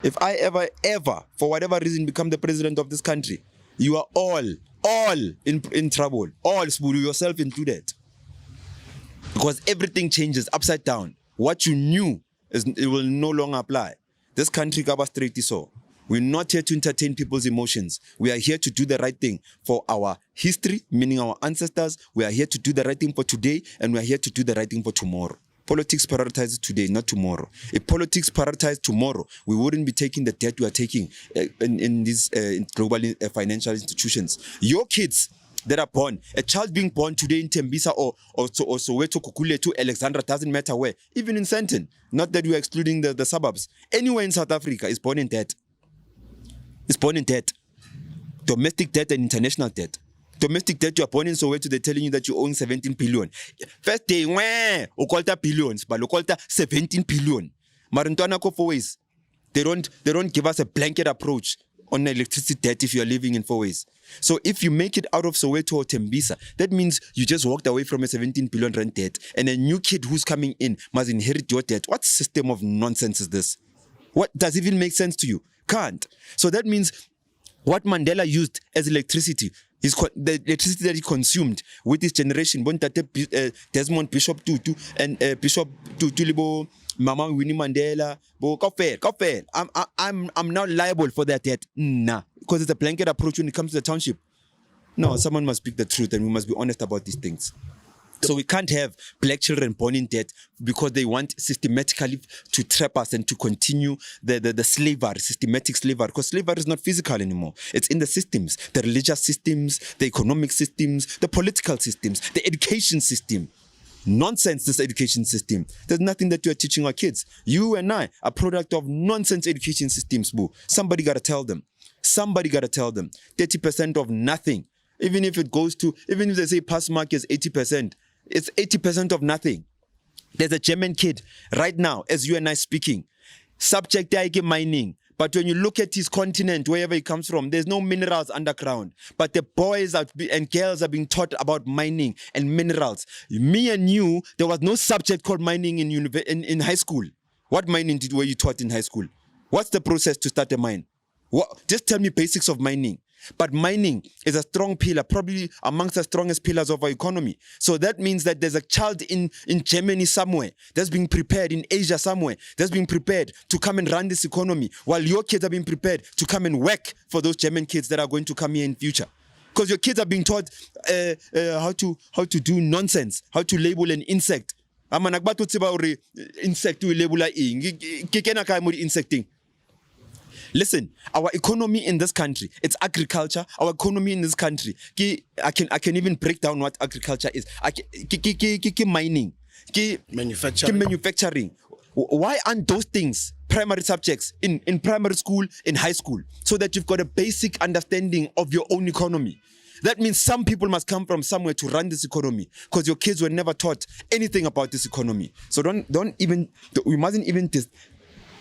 If I ever, for whatever reason, become the president of this country, you are all in trouble. All, Sbulu, yourself included. Because everything changes upside down. What you knew, it will no longer apply. This country, Gaba Straight is so. We're not here to entertain people's emotions. We are here to do the right thing for our history, meaning our ancestors. We are here to do the right thing for today, and we are here to do the right thing for tomorrow. Politics prioritizes today, not tomorrow. If politics prioritized tomorrow, we wouldn't be taking the debt we are taking in these global financial institutions. Your kids that are born, a child being born today in Tembisa or Soweto, Kukuletu, Alexandra, doesn't matter where, even in Sandton, not that we are excluding the suburbs, anywhere in South Africa is born in debt. Is born in debt. Domestic debt and international debt. Domestic debt, you are born in Soweto, they're telling you that you own 17 billion. First day, you call that billions, but you call that 17 billion. Marintwana ko 4 ways. They don't give us a blanket approach on electricity debt if you are living in 4 ways. So if you make it out of Soweto or Tembisa, that means you just walked away from a 17 billion rand debt, and a new kid who's coming in must inherit your debt. What system of nonsense is this? What does it even make sense to you? Can't. So that means what Mandela used as electricity is the electricity that he consumed with his generation. Desmond Bishop Tutu and Bishop Tutu Libo, Mama Winnie Mandela. I'm now liable for that debt. Nah, because it's a blanket approach when it comes to the township. No, someone must speak the truth, and we must be honest about these things. So we can't have black children born in debt because they want systematically to trap us and to continue the slavery, systematic slavery, because slavery is not physical anymore. It's in the systems, the religious systems, the economic systems, the political systems, the education system. Nonsense, this education system. There's nothing that you are teaching our kids. You and I are product of nonsense education systems, boo. Somebody got to tell them. Somebody got to tell them. 30% of nothing. Even if it goes to, even if they say pass mark is 80%, it's 80% of nothing. There's a German kid right now, as you and I speaking, subject to mining. But when you look at his continent, wherever he comes from, there's no minerals underground. But the boys and girls are being taught about mining and minerals. Me and you, there was no subject called mining in high school. What mining were you taught in high school? What's the process to start a mine? Just tell me basics of mining. But mining is a strong pillar, probably amongst the strongest pillars of our economy. So that means that there's a child in Germany somewhere that's being prepared, in Asia somewhere that's being prepared to come and run this economy, while your kids are being prepared to come and work for those German kids that are going to come here in future. Because your kids are being taught how to do nonsense, how to label an insect. Insect to label insecting. Listen, our economy in this country, it's agriculture. Our economy in this country, I can even break down what agriculture is. Mining, manufacturing. Why aren't those things primary subjects in primary school, in high school, so that you've got a basic understanding of your own economy? That means some people must come from somewhere to run this economy, because your kids were never taught anything about this economy. So we mustn't even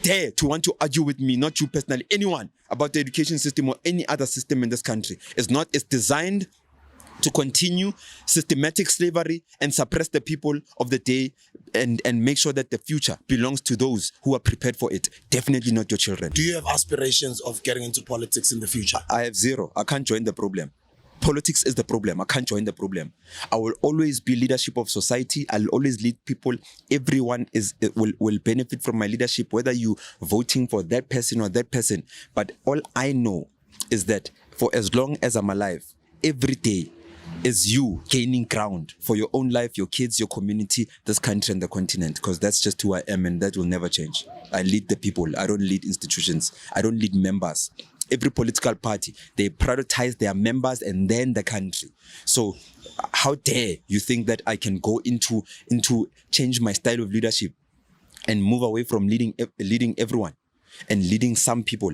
dare to want to argue with me, not you personally, anyone, about the education system or any other system in this country. It's designed to continue systematic slavery and suppress the people of the day and make sure that the future belongs to those who are prepared for it. Definitely not your children. Do you have aspirations of getting into politics in the future? I have zero. I can't join the problem. Politics is the problem. I can't join the problem. I will always be leadership of society. I'll always lead people. Everyone will benefit from my leadership, whether you voting for that person or that person. But all I know is that for as long as I'm alive, every day is you gaining ground for your own life, your kids, your community, this country and the continent, because that's just who I am, and that will never change. I lead the people. I don't lead institutions. I don't lead members. Every political party, they prioritize their members and then the country. So how dare you think that I can go into change my style of leadership and move away from leading everyone and leading some people?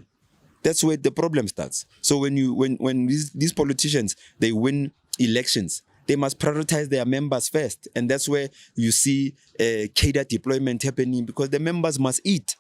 That's where the problem starts. So when these politicians, they win elections, they must prioritize their members first. And that's where you see cadre deployment happening, because the members must eat.